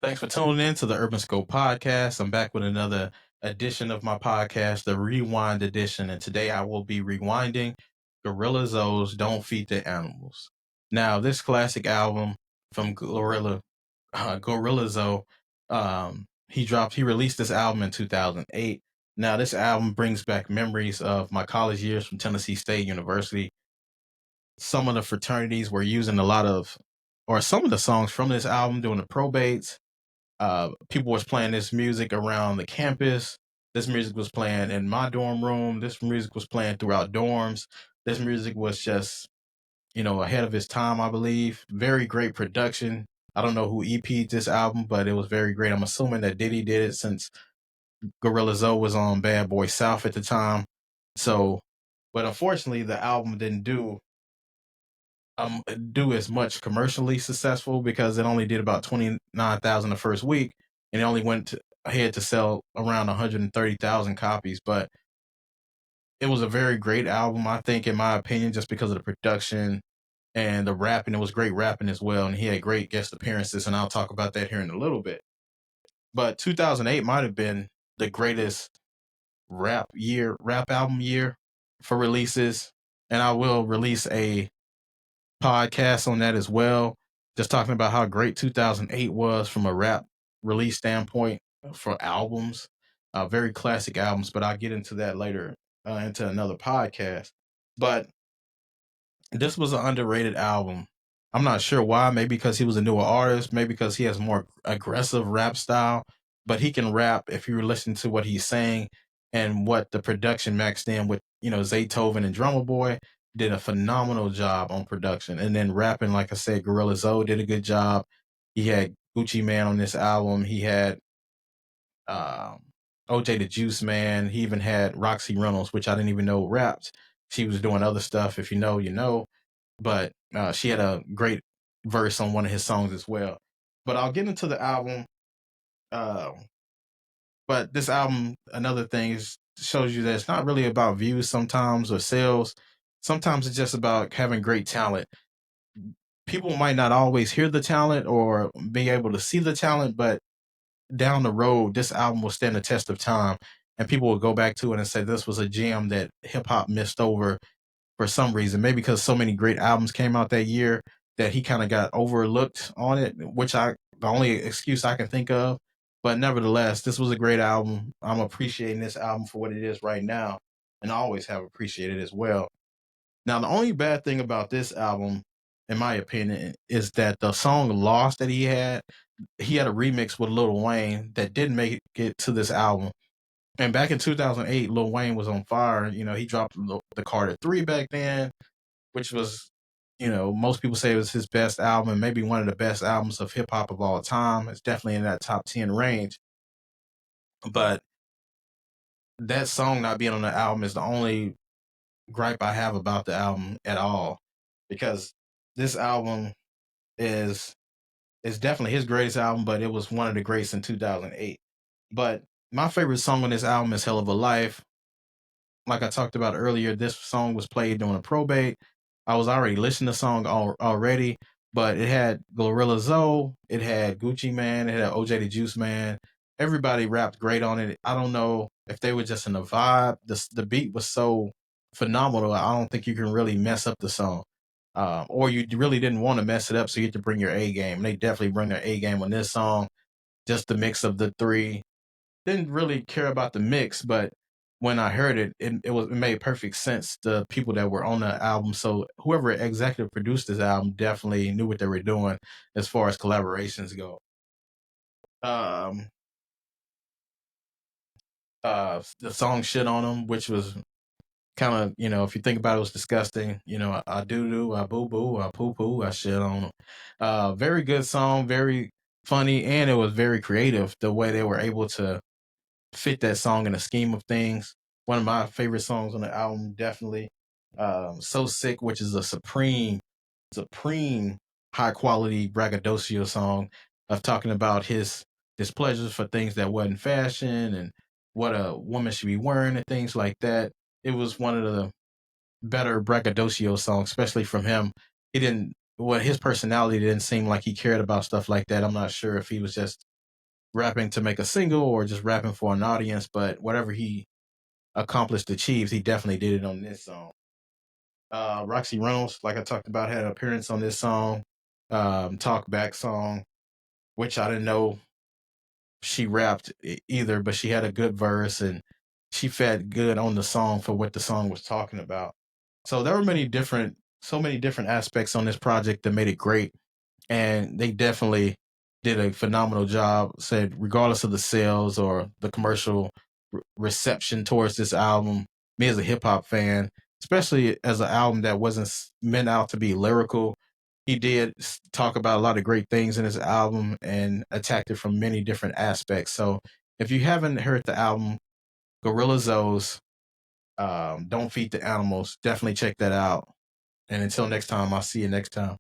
Thanks for tuning in to the Urban Scope podcast. I'm back with another edition of my podcast, the Rewind edition. And today I will be rewinding Gorilla Zoe's Don't Feed the Animals. Now, this classic album from Gorilla Zoe, he released this album in 2008. Now, this album brings back memories of my college years from Tennessee State University. Some of the fraternities were using some of the songs from this album during the probates. People was playing this music around the campus. This music was playing in my dorm room. This music was playing throughout dorms. This music was just, ahead of its time, I believe. Very great production. I don't know who EP'd this album, but it was very great. I'm assuming that Diddy did it since Gorilla Zoe was on Bad Boy South at the time. So, but unfortunately, the album didn't do as much commercially successful because it only did about 29,000 the first week, and it only ahead to sell around 130,000 copies. But it was a very great album, I think, in my opinion, just because of the production and the rapping. It was great rapping as well, and he had great guest appearances, and I'll talk about that here in a little bit. But 2008 might have been the greatest rap album year for releases, and I will release a podcast on that as well, just talking about how great 2008 was from a rap release standpoint for albums, very classic albums. But I'll get into that later into another podcast. But this was an underrated album. I'm not sure why. Maybe because he was a newer artist. Maybe because he has a more aggressive rap style. But he can rap if you listen to what he's saying and what the production maxed in with, Zaytoven and Drummer Boy did a phenomenal job on production. And then rapping, like I said, Gorilla Zoe did a good job. He had Gucci Mane on this album. He had um, OJ the Juice Man. He even had Roxy Reynolds, which I didn't even know rapped. She was doing other stuff. If you know, you know. But she had a great verse on one of his songs as well. But I'll get into the album. Uh, but this album, another thing, shows you that it's not really about views sometimes or sales. Sometimes it's just about having great talent. People might not always hear the talent or be able to see the talent, but down the road, this album will stand the test of time, and people will go back to it and say this was a gem that hip hop missed over for some reason. Maybe because so many great albums came out that year that he kind of got overlooked on it, which the only excuse I can think of. But nevertheless, this was a great album. I'm appreciating this album for what it is right now, and I always have appreciated it as well. Now, the only bad thing about this album, in my opinion, is that the song "Lost" that he had a remix with Lil Wayne that didn't make it to this album. And back in 2008, Lil Wayne was on fire. He dropped the Carter 3 back then, which was, most people say it was his best album and maybe one of the best albums of hip hop of all time. It's definitely in that top 10 range. But that song not being on the album is the only gripe I have about the album at all, because this album is definitely his greatest album, but it was one of the greats in 2008. But my favorite song on this album is Hell of a Life. Like I talked about earlier, this song was played during a probate. I was already listening to the song already, but it had Gorilla Zoe, it had Gucci Mane, it had OJ the Juice Man. Everybody rapped great on it. I don't know if they were just in the vibe. The beat was so phenomenal. I don't think you can really mess up the song. Or you really didn't want to mess it up, so you had to bring your A game. They definitely bring their A game on this song. Just the mix of the three. Didn't really care about the mix, but when I heard it made perfect sense. The people that were on the album, so whoever executive produced this album definitely knew what they were doing as far as collaborations go. Um, the song "Shit on Them," which was kind of, if you think about it, was disgusting. I doo doo, I boo boo, I poo poo, I shit on them. Very good song, very funny, and it was very creative the way they were able to fit that song in the scheme of things. One of my favorite songs on the album, definitely. So Sick, which is a supreme high quality braggadocio song of talking about his displeasures for things that wasn't fashion and what a woman should be wearing and things like that. It was one of the better braggadocio songs, especially from him. His personality didn't seem like he cared about stuff like that. I'm not sure if he was just rapping to make a single or just rapping for an audience, but whatever he accomplished, achieves, he definitely did it on this song. Roxy Reynolds, like I talked about, had an appearance on this song. Talk Back song, which I didn't know she rapped either, but she had a good verse and she fed good on the song for what the song was talking about. So there were so many different aspects on this project that made it great, and they definitely did a phenomenal job. Said regardless of the sales or the commercial reception towards this album, me as a hip hop fan, especially as an album that wasn't meant out to be lyrical, he did talk about a lot of great things in his album and attacked it from many different aspects. So if you haven't heard the album, Gorilla Zoe's Don't Feed the Animals, definitely check that out. And until next time, I'll see you next time.